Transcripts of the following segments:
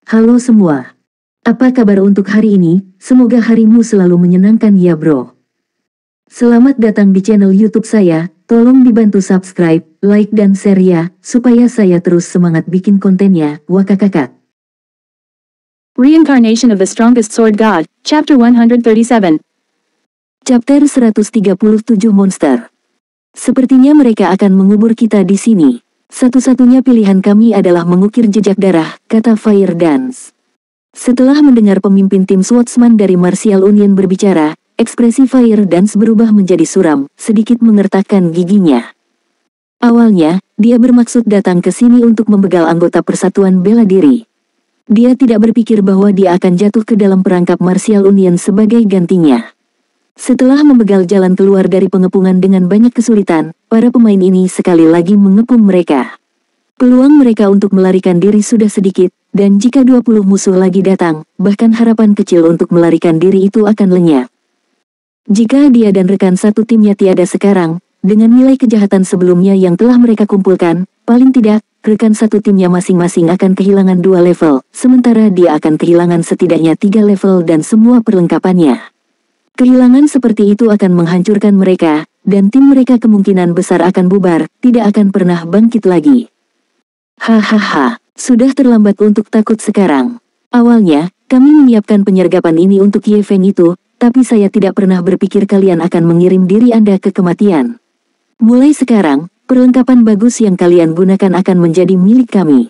Halo semua. Apa kabar untuk hari ini? Semoga harimu selalu menyenangkan ya bro. Selamat datang di channel YouTube saya. Tolong dibantu subscribe, like dan share ya, supaya saya terus semangat bikin kontennya. Wakakakak. Reincarnation of the Strongest Sword God, Chapter 137. Chapter 137 Monster. Sepertinya mereka akan mengubur kita di sini. Satu-satunya pilihan kami adalah mengukir jejak darah, kata Fire Dance. Setelah mendengar pemimpin tim swordsman dari Martial Union berbicara, ekspresi Fire Dance berubah menjadi suram, sedikit mengertakkan giginya. Awalnya, dia bermaksud datang ke sini untuk membegal anggota persatuan bela diri. Dia tidak berpikir bahwa dia akan jatuh ke dalam perangkap Martial Union sebagai gantinya. Setelah membegal jalan keluar dari pengepungan dengan banyak kesulitan, para pemain ini sekali lagi mengepung mereka. Peluang mereka untuk melarikan diri sudah sedikit, dan jika 20 musuh lagi datang, bahkan harapan kecil untuk melarikan diri itu akan lenyap. Jika dia dan rekan satu timnya tiada sekarang, dengan nilai kejahatan sebelumnya yang telah mereka kumpulkan, paling tidak, rekan satu timnya masing-masing akan kehilangan 2 level, sementara dia akan kehilangan setidaknya 3 level dan semua perlengkapannya. Kehilangan seperti itu akan menghancurkan mereka, dan tim mereka kemungkinan besar akan bubar, tidak akan pernah bangkit lagi. Hahaha, sudah terlambat untuk takut sekarang. Awalnya, kami menyiapkan penyergapan ini untuk Ye Feng itu, tapi saya tidak pernah berpikir kalian akan mengirim diri Anda ke kematian. Mulai sekarang, perlengkapan bagus yang kalian gunakan akan menjadi milik kami.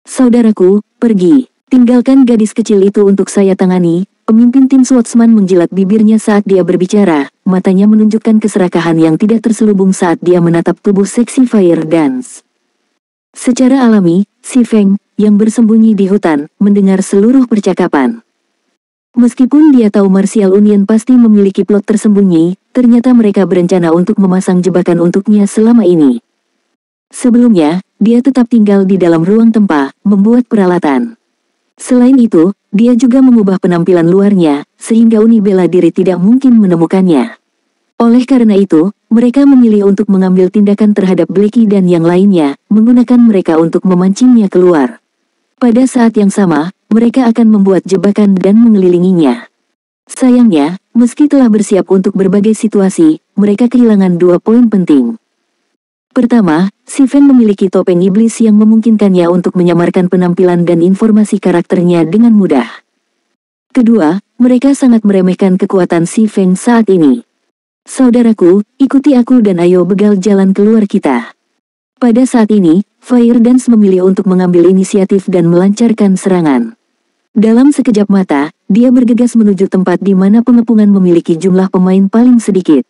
Saudaraku, pergi. Tinggalkan gadis kecil itu untuk saya tangani. Pemimpin tim swordsman menjilat bibirnya saat dia berbicara, matanya menunjukkan keserakahan yang tidak terselubung saat dia menatap tubuh seksi Fire Dance. Secara alami, si Feng, yang bersembunyi di hutan, mendengar seluruh percakapan. Meskipun dia tahu Martial Union pasti memiliki plot tersembunyi, ternyata mereka berencana untuk memasang jebakan untuknya selama ini. Sebelumnya, dia tetap tinggal di dalam ruang tempat, membuat peralatan. Selain itu, dia juga mengubah penampilan luarnya, sehingga uni bela diri tidak mungkin menemukannya. Oleh karena itu, mereka memilih untuk mengambil tindakan terhadap Blackie dan yang lainnya, menggunakan mereka untuk memancingnya keluar. Pada saat yang sama, mereka akan membuat jebakan dan mengelilinginya. Sayangnya, meski telah bersiap untuk berbagai situasi, mereka kehilangan 2 poin penting. Pertama, si Feng memiliki topeng iblis yang memungkinkannya untuk menyamarkan penampilan dan informasi karakternya dengan mudah. Kedua, mereka sangat meremehkan kekuatan si Feng saat ini. Saudaraku, ikuti aku dan ayo begal jalan keluar kita. Pada saat ini, Fire Dance memilih untuk mengambil inisiatif dan melancarkan serangan. Dalam sekejap mata, dia bergegas menuju tempat di mana pengepungan memiliki jumlah pemain paling sedikit.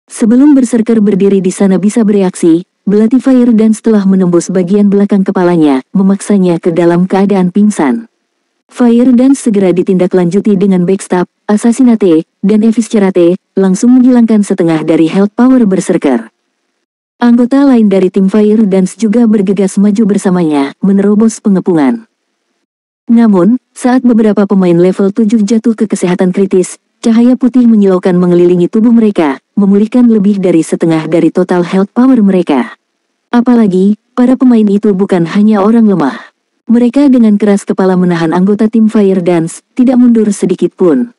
Sebelum berserker berdiri di sana bisa bereaksi, belati Fire Dance telah menembus bagian belakang kepalanya, memaksanya ke dalam keadaan pingsan. Fire Dance segera ditindaklanjuti dengan backstab, assassinate, dan eviscerate, langsung menghilangkan setengah dari health power berserker. Anggota lain dari tim Fire Dance juga bergegas maju bersamanya, menerobos pengepungan. Namun, saat beberapa pemain level 7 jatuh ke kesehatan kritis, cahaya putih menyilaukan mengelilingi tubuh mereka, memulihkan lebih dari setengah dari total health power mereka. Apalagi, para pemain itu bukan hanya orang lemah. Mereka dengan keras kepala menahan anggota tim Fire Dance, tidak mundur sedikit pun.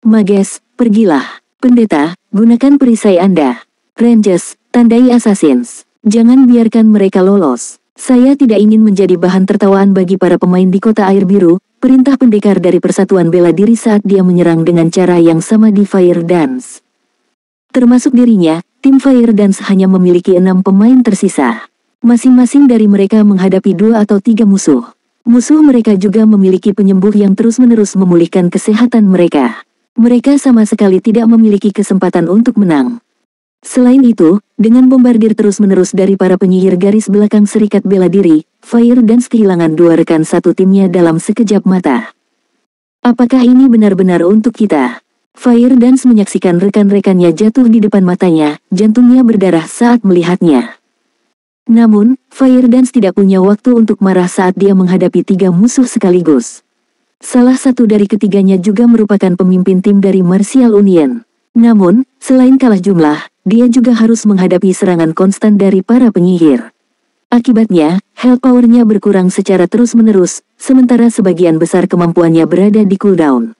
Mages, pergilah. Pendeta, gunakan perisai Anda. Rangers, tandai assassins. Jangan biarkan mereka lolos. Saya tidak ingin menjadi bahan tertawaan bagi para pemain di kota air biru, perintah pendekar dari persatuan bela diri saat dia menyerang dengan cara yang sama di Fire Dance. Termasuk dirinya, tim Fire Dance hanya memiliki 6 pemain tersisa. Masing-masing dari mereka menghadapi 2 atau 3 musuh. Musuh mereka juga memiliki penyembuh yang terus-menerus memulihkan kesehatan mereka. Mereka sama sekali tidak memiliki kesempatan untuk menang. Selain itu, dengan bombardir terus-menerus dari para penyihir garis belakang Serikat Bela Diri, Fire Dance kehilangan 2 rekan satu timnya dalam sekejap mata. Apakah ini benar-benar untuk kita? Fire Dance menyaksikan rekan-rekannya jatuh di depan matanya, jantungnya berdarah saat melihatnya. Namun, Fire Dance tidak punya waktu untuk marah saat dia menghadapi 3 musuh sekaligus. Salah satu dari ketiganya juga merupakan pemimpin tim dari Martial Union. Namun, selain kalah jumlah, dia juga harus menghadapi serangan konstan dari para penyihir. Akibatnya, health power-nya berkurang secara terus-menerus, sementara sebagian besar kemampuannya berada di cooldown.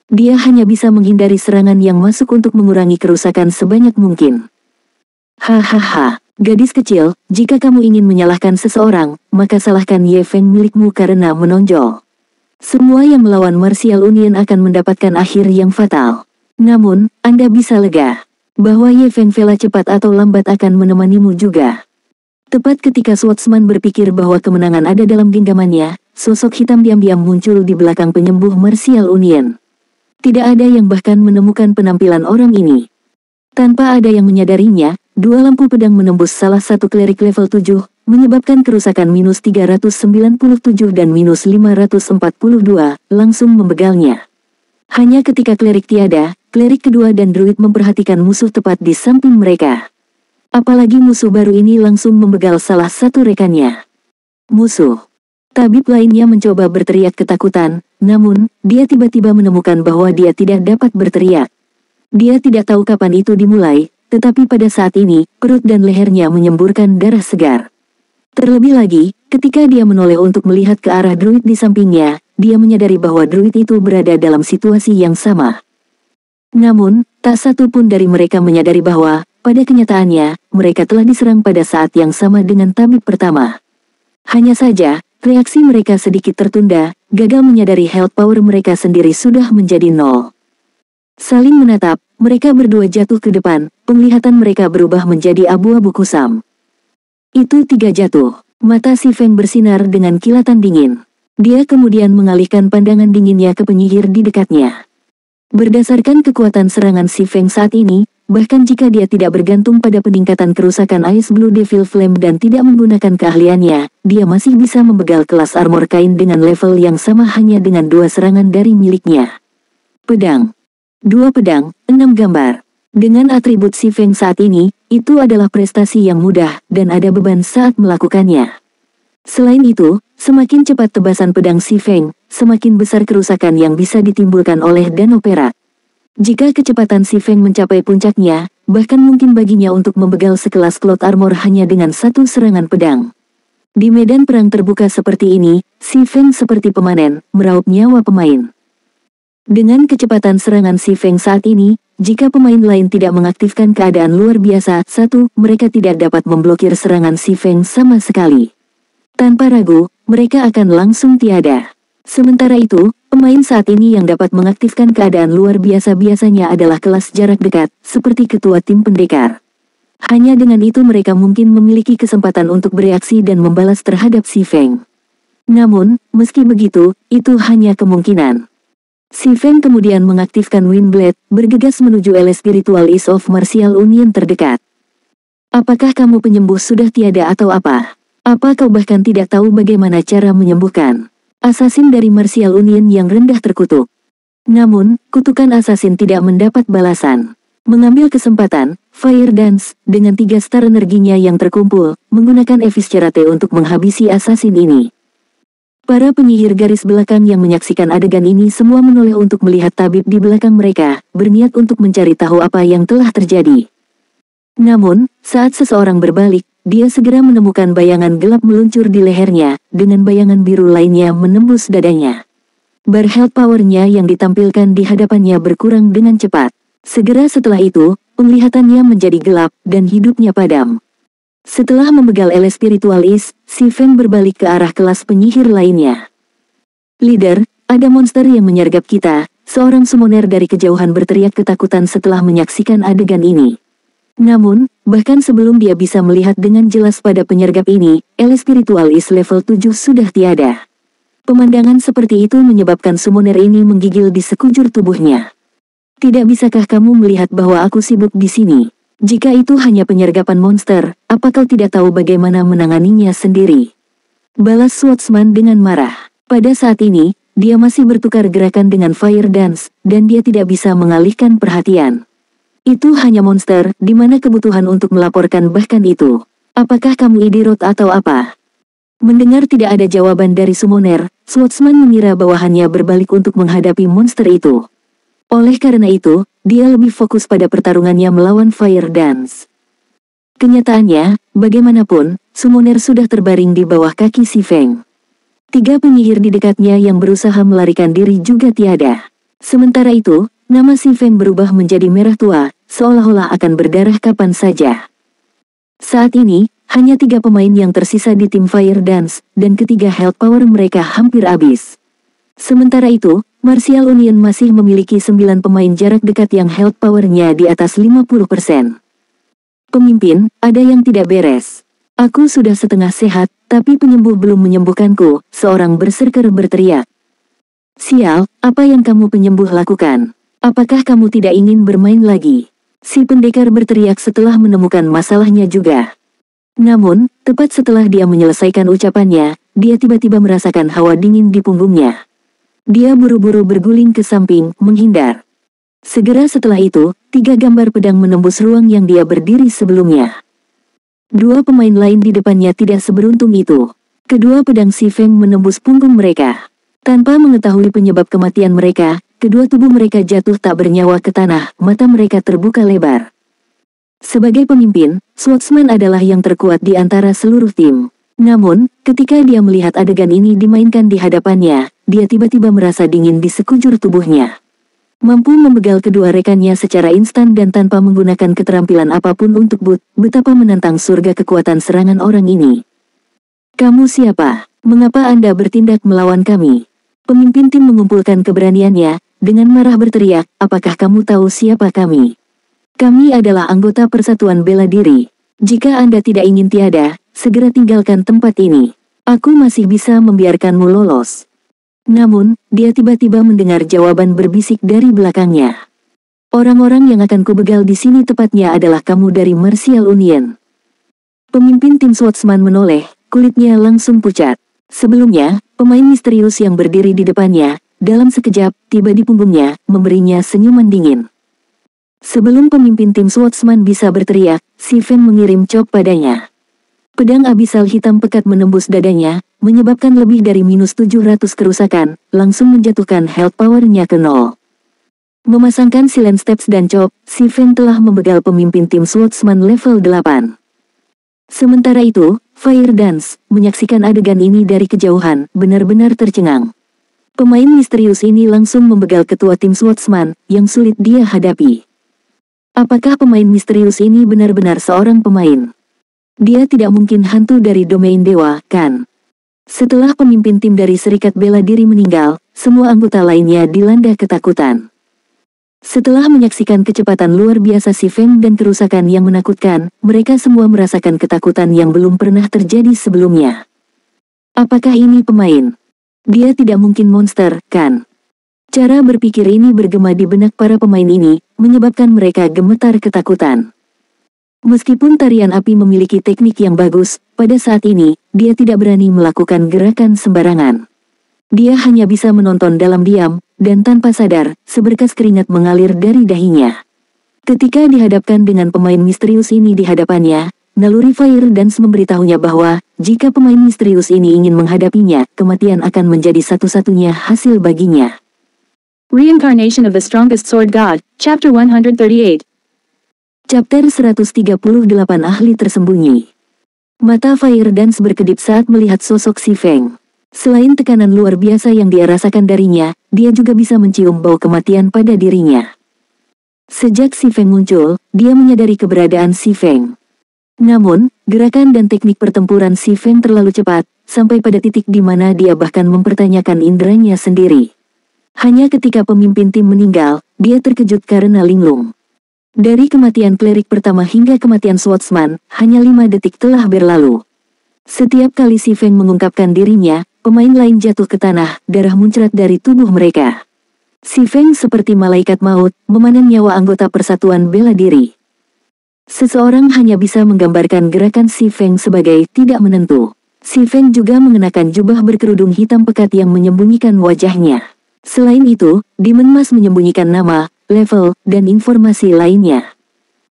Dia hanya bisa menghindari serangan yang masuk untuk mengurangi kerusakan sebanyak mungkin. Hahaha, gadis kecil, jika kamu ingin menyalahkan seseorang, maka salahkan Ye Feng milikmu karena menonjol. Semua yang melawan Martial Union akan mendapatkan akhir yang fatal. Namun, Anda bisa lega bahwa Ye Feng Vela cepat atau lambat akan menemanimu juga. Tepat ketika Swordsman berpikir bahwa kemenangan ada dalam genggamannya, sosok hitam diam-diam muncul di belakang penyembuh Martial Union. Tidak ada yang bahkan menemukan penampilan orang ini. Tanpa ada yang menyadarinya, dua lampu pedang menembus salah satu klerik level 7, menyebabkan kerusakan minus 397 dan minus 542, langsung membegalnya. Hanya ketika klerik tiada, klerik kedua dan druid memperhatikan musuh tepat di samping mereka. Apalagi musuh baru ini langsung membegal salah satu rekannya. Musuh tabib lainnya mencoba berteriak ketakutan, namun, dia tiba-tiba menemukan bahwa dia tidak dapat berteriak. Dia tidak tahu kapan itu dimulai, tetapi pada saat ini, perut dan lehernya menyemburkan darah segar. Terlebih lagi, ketika dia menoleh untuk melihat ke arah druid di sampingnya, dia menyadari bahwa druid itu berada dalam situasi yang sama. Namun, tak satu pun dari mereka menyadari bahwa, pada kenyataannya, mereka telah diserang pada saat yang sama dengan tabib pertama. Hanya saja, reaksi mereka sedikit tertunda, gagal menyadari health power mereka sendiri sudah menjadi nol. Saling menatap, mereka berdua jatuh ke depan, penglihatan mereka berubah menjadi abu-abu kusam. Itu 3 jatuh. Mata si Feng bersinar dengan kilatan dingin. Dia kemudian mengalihkan pandangan dinginnya ke penyihir di dekatnya. Berdasarkan kekuatan serangan si Feng saat ini, bahkan jika dia tidak bergantung pada peningkatan kerusakan Ice Blue Devil Flame dan tidak menggunakan keahliannya, dia masih bisa membegal kelas armor kain dengan level yang sama hanya dengan 2 serangan dari miliknya. Pedang. 2 pedang, 6 gambar. Dengan atribut si Feng saat ini, itu adalah prestasi yang mudah, dan ada beban saat melakukannya. Selain itu, semakin cepat tebasan pedang si Feng, semakin besar kerusakan yang bisa ditimbulkan oleh danau perak. Jika kecepatan si Feng mencapai puncaknya, bahkan mungkin baginya untuk membegal sekelas plot armor hanya dengan 1 serangan pedang. Di medan perang terbuka seperti ini, si Feng seperti pemanen, meraup nyawa pemain. Dengan kecepatan serangan si Feng saat ini, jika pemain lain tidak mengaktifkan keadaan luar biasa, 1, mereka tidak dapat memblokir serangan si Feng sama sekali. Tanpa ragu, mereka akan langsung tiada. Sementara itu, pemain saat ini yang dapat mengaktifkan keadaan luar biasa biasanya adalah kelas jarak dekat, seperti ketua tim pendekar. Hanya dengan itu mereka mungkin memiliki kesempatan untuk bereaksi dan membalas terhadap si Feng. Namun, meski begitu, itu hanya kemungkinan. Si Feng kemudian mengaktifkan Windblade, bergegas menuju LS Spiritual East of Martial Union terdekat. Apakah kamu penyembuh sudah tiada atau apa? Apa kau bahkan tidak tahu bagaimana cara menyembuhkan? Asasin dari Martial Union yang rendah terkutuk. Namun, kutukan asasin tidak mendapat balasan. Mengambil kesempatan, Fire Dance, dengan 3 star energinya yang terkumpul, menggunakan Eviscerate untuk menghabisi asasin ini. Para penyihir garis belakang yang menyaksikan adegan ini semua menoleh untuk melihat tabib di belakang mereka, berniat untuk mencari tahu apa yang telah terjadi. Namun, saat seseorang berbalik, dia segera menemukan bayangan gelap meluncur di lehernya, dengan bayangan biru lainnya menembus dadanya. Bar health power-nya yang ditampilkan di hadapannya berkurang dengan cepat. Segera setelah itu, penglihatannya menjadi gelap, dan hidupnya padam. Setelah membegal LS Spiritual East, si Feng berbalik ke arah kelas penyihir lainnya. Leader, ada monster yang menyergap kita, seorang summoner dari kejauhan berteriak ketakutan setelah menyaksikan adegan ini. Namun, bahkan sebelum dia bisa melihat dengan jelas pada penyergap ini, LS Spiritual East level 7 sudah tiada. Pemandangan seperti itu menyebabkan summoner ini menggigil di sekujur tubuhnya. Tidak bisakah kamu melihat bahwa aku sibuk di sini? Jika itu hanya penyergapan monster, apa kau tidak tahu bagaimana menanganinya sendiri? Balas Swordsman dengan marah. Pada saat ini, dia masih bertukar gerakan dengan Fire Dance, dan dia tidak bisa mengalihkan perhatian. Itu hanya monster, di mana kebutuhan untuk melaporkan bahkan itu. Apakah kamu idiot atau apa? Mendengar tidak ada jawaban dari summoner, Swordsman mengira bawahannya berbalik untuk menghadapi monster itu. Oleh karena itu, dia lebih fokus pada pertarungannya melawan Fire Dance. Kenyataannya, bagaimanapun, summoner sudah terbaring di bawah kaki si Feng. 3 penyihir di dekatnya yang berusaha melarikan diri juga tiada. Sementara itu, nama si Feng berubah menjadi merah tua, seolah-olah akan berdarah kapan saja. Saat ini, hanya 3 pemain yang tersisa di tim Fire Dance, dan ketiga health power mereka hampir habis. Sementara itu, Martial Union masih memiliki 9 pemain jarak dekat yang health powernya di atas 50%. Pemimpin, ada yang tidak beres. Aku sudah setengah sehat, tapi penyembuh belum menyembuhkanku, seorang berserker berteriak. Sial, apa yang kamu penyembuh lakukan? Apakah kamu tidak ingin bermain lagi? Si pendekar berteriak setelah menemukan masalahnya juga. Namun, tepat setelah dia menyelesaikan ucapannya, dia tiba-tiba merasakan hawa dingin di punggungnya. Dia buru-buru berguling ke samping, menghindar. Segera setelah itu, 3 gambar pedang menembus ruang yang dia berdiri sebelumnya. 2 pemain lain di depannya tidak seberuntung itu. Kedua pedang si Feng menembus punggung mereka. Tanpa mengetahui penyebab kematian mereka, kedua tubuh mereka jatuh tak bernyawa ke tanah, mata mereka terbuka lebar. Sebagai pemimpin, Swordsman adalah yang terkuat di antara seluruh tim. Namun, ketika dia melihat adegan ini dimainkan di hadapannya, dia tiba-tiba merasa dingin di sekujur tubuhnya. Mampu membegal kedua rekannya secara instan dan tanpa menggunakan keterampilan apapun untuk betapa menantang surga kekuatan serangan orang ini. Kamu siapa? Mengapa Anda bertindak melawan kami? Pemimpin tim mengumpulkan keberaniannya, dengan marah berteriak, apakah kamu tahu siapa kami? Kami adalah anggota Persatuan Bela Diri. Jika Anda tidak ingin tiada, segera tinggalkan tempat ini. Aku masih bisa membiarkanmu lolos. Namun, dia tiba-tiba mendengar jawaban berbisik dari belakangnya. Orang-orang yang akan kubegal di sini tepatnya adalah kamu dari Martial Union. Pemimpin tim Swordsman menoleh, kulitnya langsung pucat. Sebelumnya, pemain misterius yang berdiri di depannya, dalam sekejap, tiba di punggungnya, memberinya senyuman dingin. Sebelum pemimpin tim Swordsman bisa berteriak, si Feng mengirim chop padanya. Pedang abisal hitam pekat menembus dadanya, menyebabkan lebih dari -700 kerusakan, langsung menjatuhkan health power-nya ke 0. Memasangkan silent steps dan chop, si Feng telah membegal pemimpin tim Swordsman level 8. Sementara itu, Fire Dance, menyaksikan adegan ini dari kejauhan, benar-benar tercengang. Pemain misterius ini langsung membegal ketua tim Swordsman, yang sulit dia hadapi. Apakah pemain misterius ini benar-benar seorang pemain? Dia tidak mungkin hantu dari domain dewa, kan? Setelah pemimpin tim dari Serikat Bela Diri meninggal, semua anggota lainnya dilanda ketakutan. Setelah menyaksikan kecepatan luar biasa si Feng dan kerusakan yang menakutkan, mereka semua merasakan ketakutan yang belum pernah terjadi sebelumnya. Apakah ini pemain? Dia tidak mungkin monster, kan? Cara berpikir ini bergema di benak para pemain ini, menyebabkan mereka gemetar ketakutan. Meskipun tarian api memiliki teknik yang bagus, pada saat ini, dia tidak berani melakukan gerakan sembarangan. Dia hanya bisa menonton dalam diam, dan tanpa sadar, seberkas keringat mengalir dari dahinya. Ketika dihadapkan dengan pemain misterius ini di hadapannya, naluri Fire Dance memberitahunya bahwa, jika pemain misterius ini ingin menghadapinya, kematian akan menjadi satu-satunya hasil baginya. Reincarnation of the Strongest Sword God, Chapter 138. Chapter 138 Ahli Tersembunyi. Mata Fire Dance berkedip saat melihat sosok si Feng. Selain tekanan luar biasa yang dia rasakan darinya, dia juga bisa mencium bau kematian pada dirinya. Sejak si Feng muncul, dia menyadari keberadaan si Feng. Namun, gerakan dan teknik pertempuran si Feng terlalu cepat, sampai pada titik di mana dia bahkan mempertanyakan inderanya sendiri. Hanya ketika pemimpin tim meninggal, dia terkejut karena linglung. Dari kematian klerik pertama hingga kematian Swordsman, hanya 5 detik telah berlalu. Setiap kali si Feng mengungkapkan dirinya, pemain lain jatuh ke tanah, darah muncrat dari tubuh mereka. Si Feng seperti malaikat maut, memanen nyawa anggota Persatuan Bela Diri. Seseorang hanya bisa menggambarkan gerakan si Feng sebagai tidak menentu. Si Feng juga mengenakan jubah berkerudung hitam pekat yang menyembunyikan wajahnya. Selain itu, Demon Mask menyembunyikan nama, level, dan informasi lainnya.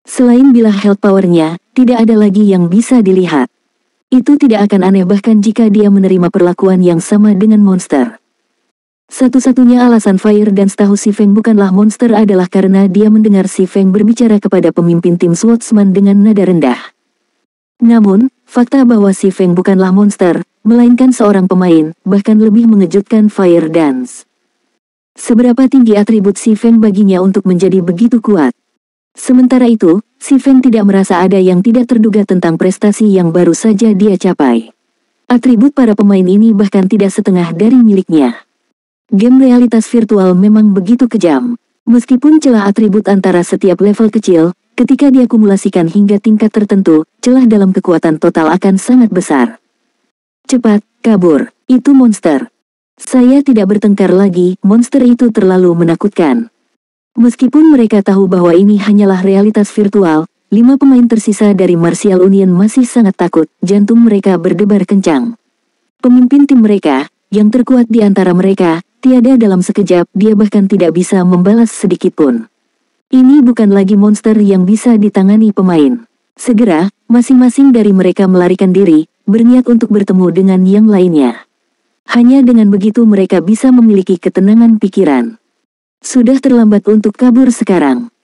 Selain bilah health power-nya, tidak ada lagi yang bisa dilihat. Itu tidak akan aneh bahkan jika dia menerima perlakuan yang sama dengan monster. Satu-satunya alasan Fire Dance tahu si Feng bukanlah monster adalah karena dia mendengar si Feng berbicara kepada pemimpin tim Swordsman dengan nada rendah. Namun, fakta bahwa Si Feng bukanlah monster, melainkan seorang pemain, bahkan lebih mengejutkan Fire Dance. Seberapa tinggi atribut Si Feng baginya untuk menjadi begitu kuat? Sementara itu, Si Feng tidak merasa ada yang tidak terduga tentang prestasi yang baru saja dia capai. Atribut para pemain ini bahkan tidak setengah dari miliknya. Game realitas virtual memang begitu kejam. Meskipun celah atribut antara setiap level kecil, ketika diakumulasikan hingga tingkat tertentu, celah dalam kekuatan total akan sangat besar. Cepat, kabur, itu monster. Saya tidak bertengkar lagi, monster itu terlalu menakutkan. Meskipun mereka tahu bahwa ini hanyalah realitas virtual, 5 pemain tersisa dari Martial Union masih sangat takut, jantung mereka berdebar kencang. Pemimpin tim mereka, yang terkuat di antara mereka, tiada dalam sekejap, dia bahkan tidak bisa membalas sedikitpun. Ini bukan lagi monster yang bisa ditangani pemain. Segera, masing-masing dari mereka melarikan diri, berniat untuk bertemu dengan yang lainnya. Hanya dengan begitu mereka bisa memiliki ketenangan pikiran. Sudah terlambat untuk kabur sekarang.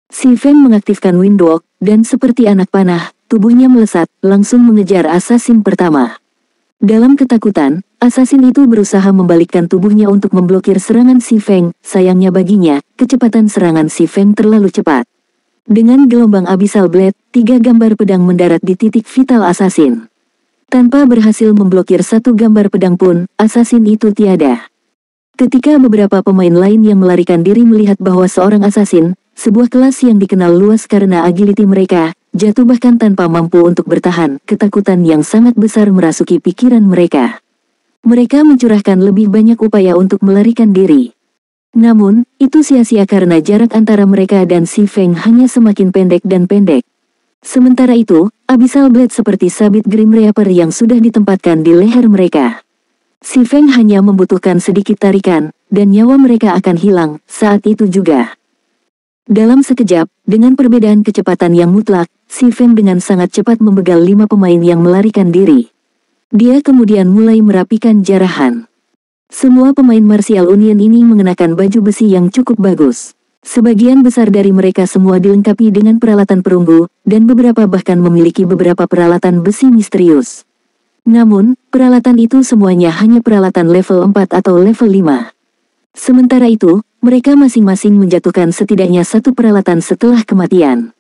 Si Feng mengaktifkan Windwalk, dan seperti anak panah, tubuhnya melesat, langsung mengejar asasin pertama. Dalam ketakutan, asasin itu berusaha membalikkan tubuhnya untuk memblokir serangan Si Feng. Sayangnya baginya, kecepatan serangan Si Feng terlalu cepat. Dengan gelombang Abyssal Blade, 3 gambar pedang mendarat di titik vital asasin. Tanpa berhasil memblokir satu gambar pedang pun, asasin itu tiada. Ketika beberapa pemain lain yang melarikan diri melihat bahwa seorang asasin, sebuah kelas yang dikenal luas karena agility mereka, jatuh bahkan tanpa mampu untuk bertahan, ketakutan yang sangat besar merasuki pikiran mereka. Mereka mencurahkan lebih banyak upaya untuk melarikan diri. Namun, itu sia-sia karena jarak antara mereka dan Si Feng hanya semakin pendek dan pendek. Sementara itu, Abyssal Blade seperti sabit Grim Reaper yang sudah ditempatkan di leher mereka. Si Feng hanya membutuhkan sedikit tarikan, dan nyawa mereka akan hilang saat itu juga. Dalam sekejap, dengan perbedaan kecepatan yang mutlak, Si Feng dengan sangat cepat membegal 5 pemain yang melarikan diri. Dia kemudian mulai merapikan jarahan. Semua pemain Martial Union ini mengenakan baju besi yang cukup bagus. Sebagian besar dari mereka semua dilengkapi dengan peralatan perunggu, dan beberapa bahkan memiliki beberapa peralatan besi misterius. Namun, peralatan itu semuanya hanya peralatan level 4 atau level 5. Sementara itu, mereka masing-masing menjatuhkan setidaknya satu peralatan setelah kematian.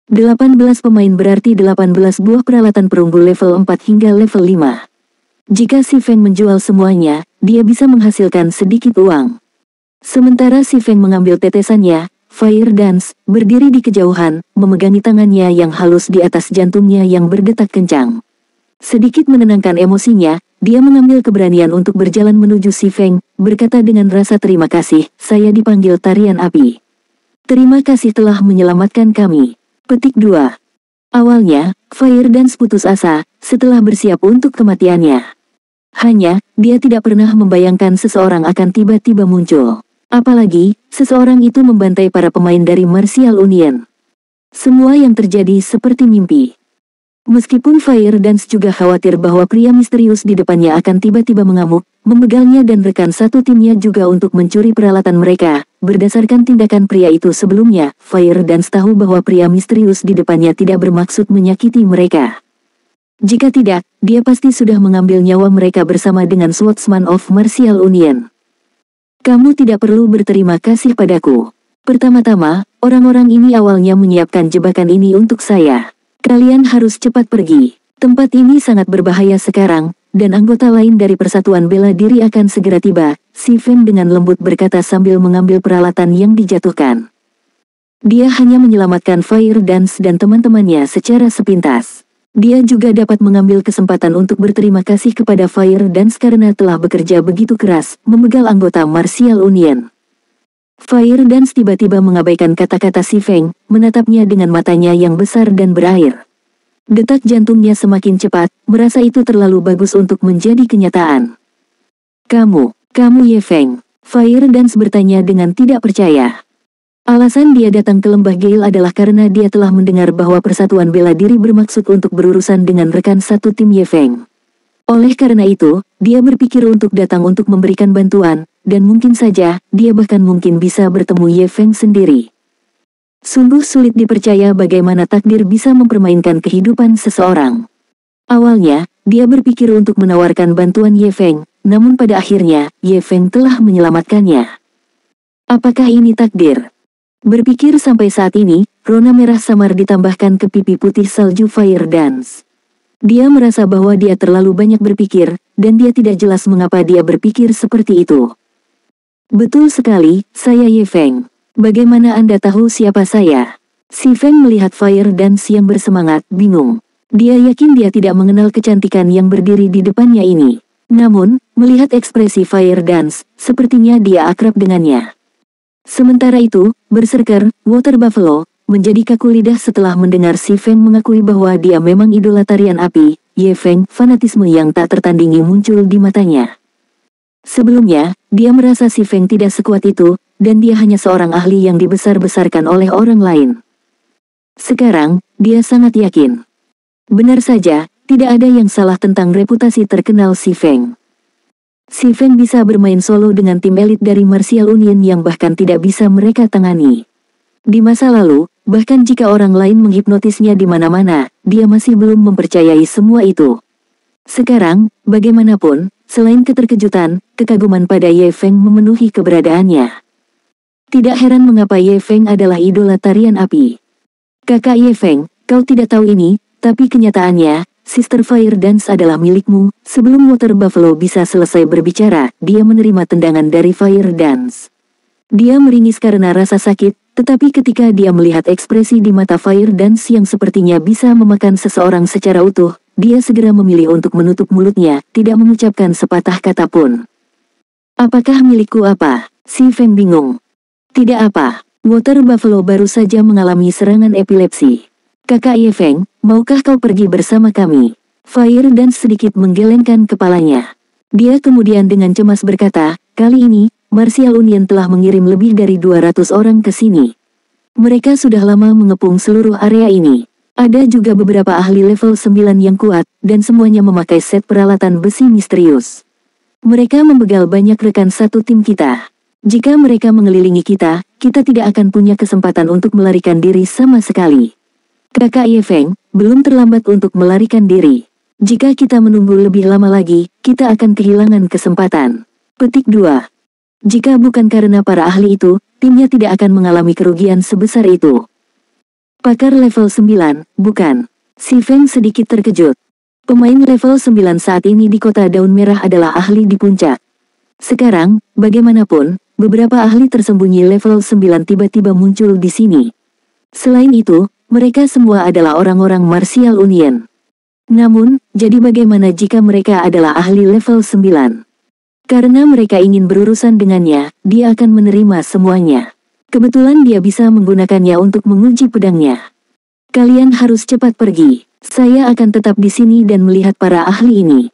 18 pemain berarti 18 buah peralatan perunggu level 4 hingga level 5. Jika Si Feng menjual semuanya, dia bisa menghasilkan sedikit uang. Sementara Si Feng mengambil tetesannya, Fire Dance, berdiri di kejauhan, memegangi tangannya yang halus di atas jantungnya yang berdetak kencang. Sedikit menenangkan emosinya, dia mengambil keberanian untuk berjalan menuju Si Feng, berkata dengan rasa terima kasih, saya dipanggil Tarian Api. Terima kasih telah menyelamatkan kami. Petik 2. Awalnya, Fire Dance putus asa, setelah bersiap untuk kematiannya. Hanya, dia tidak pernah membayangkan seseorang akan tiba-tiba muncul. Apalagi, seseorang itu membantai para pemain dari Martial Union. Semua yang terjadi seperti mimpi. Meskipun Fire Dance juga khawatir bahwa pria misterius di depannya akan tiba-tiba mengamuk, membegalnya dan rekan satu timnya juga untuk mencuri peralatan mereka. Berdasarkan tindakan pria itu sebelumnya, Fire Dance tahu bahwa pria misterius di depannya tidak bermaksud menyakiti mereka. Jika tidak, dia pasti sudah mengambil nyawa mereka bersama dengan Swordsman of Martial Union. Kamu tidak perlu berterima kasih padaku. Pertama-tama, orang-orang ini awalnya menyiapkan jebakan ini untuk saya. Kalian harus cepat pergi. Tempat ini sangat berbahaya sekarang, dan anggota lain dari Persatuan Bela Diri akan segera tiba, Si Feng dengan lembut berkata sambil mengambil peralatan yang dijatuhkan. Dia hanya menyelamatkan Fire Dance dan teman-temannya secara sepintas. Dia juga dapat mengambil kesempatan untuk berterima kasih kepada Fire Dance karena telah bekerja begitu keras, membegal anggota Martial Union. Fire Dance tiba-tiba mengabaikan kata-kata Si Feng, menatapnya dengan matanya yang besar dan berair. Detak jantungnya semakin cepat, merasa itu terlalu bagus untuk menjadi kenyataan. Kamu Ye Feng? Fire Dance bertanya dengan tidak percaya. Alasan dia datang ke Lembah Gale adalah karena dia telah mendengar bahwa Persatuan Bela Diri bermaksud untuk berurusan dengan rekan satu tim Ye Feng. Oleh karena itu, dia berpikir untuk datang untuk memberikan bantuan, dan mungkin saja, dia bahkan mungkin bisa bertemu Ye Feng sendiri. Sungguh sulit dipercaya bagaimana takdir bisa mempermainkan kehidupan seseorang. Awalnya, dia berpikir untuk menawarkan bantuan Ye Feng, namun pada akhirnya, Ye Feng telah menyelamatkannya. Apakah ini takdir? Berpikir sampai saat ini, rona merah samar ditambahkan ke pipi putih salju Fire Dance. Dia merasa bahwa dia terlalu banyak berpikir, dan dia tidak jelas mengapa dia berpikir seperti itu. Betul sekali, saya Ye Feng. Bagaimana Anda tahu siapa saya? Si Feng melihat Fire Dance yang bersemangat, bingung. Dia yakin dia tidak mengenal kecantikan yang berdiri di depannya ini. Namun, melihat ekspresi Fire Dance, sepertinya dia akrab dengannya. Sementara itu, Berserker, Water Buffalo, menjadi kaku lidah setelah mendengar si Feng mengakui bahwa dia memang idola tarian api. Ye Feng, fanatisme yang tak tertandingi muncul di matanya. Sebelumnya, dia merasa si Feng tidak sekuat itu, dan dia hanya seorang ahli yang dibesar-besarkan oleh orang lain. Sekarang, dia sangat yakin. Benar saja, tidak ada yang salah tentang reputasi terkenal si Feng. Si Feng bisa bermain solo dengan tim elit dari Martial Union yang bahkan tidak bisa mereka tangani. Di masa lalu, bahkan jika orang lain menghipnotisnya di mana-mana, dia masih belum mempercayai semua itu. Sekarang, bagaimanapun, selain keterkejutan, kekaguman pada Ye Feng memenuhi keberadaannya. Tidak heran mengapa Ye Feng adalah idola tarian api. Kakak Ye Feng, kau tidak tahu ini, tapi kenyataannya, Sister Fire Dance adalah milikmu. Sebelum Water Buffalo bisa selesai berbicara, dia menerima tendangan dari Fire Dance. Dia meringis karena rasa sakit, tetapi ketika dia melihat ekspresi di mata Fire Dance yang sepertinya bisa memakan seseorang secara utuh, dia segera memilih untuk menutup mulutnya, tidak mengucapkan sepatah kata pun. Apakah milikku apa? Si Feng bingung. Tidak apa. Water Buffalo baru saja mengalami serangan epilepsi. Kakak Ye Feng, maukah kau pergi bersama kami? Fire Dance sedikit menggelengkan kepalanya. Dia kemudian dengan cemas berkata, kali ini, Martial Union telah mengirim lebih dari 200 orang ke sini. Mereka sudah lama mengepung seluruh area ini. Ada juga beberapa ahli level 9 yang kuat, dan semuanya memakai set peralatan besi misterius. Mereka membegal banyak rekan satu tim kita. Jika mereka mengelilingi kita, kita tidak akan punya kesempatan untuk melarikan diri sama sekali. Kakak Ye Feng, belum terlambat untuk melarikan diri. Jika kita menunggu lebih lama lagi, kita akan kehilangan kesempatan. Petik 2. Jika bukan karena para ahli itu, timnya tidak akan mengalami kerugian sebesar itu. Pakar level 9, bukan. Si Feng sedikit terkejut. Pemain level 9 saat ini di kota Daun Merah adalah ahli di puncak. Sekarang, bagaimanapun, beberapa ahli tersembunyi level 9 tiba-tiba muncul di sini. Selain itu, mereka semua adalah orang-orang Martial Union. Namun, jadi bagaimana jika mereka adalah ahli level 9? Karena mereka ingin berurusan dengannya, dia akan menerima semuanya. Kebetulan dia bisa menggunakannya untuk menguji pedangnya. Kalian harus cepat pergi. Saya akan tetap di sini dan melihat para ahli ini.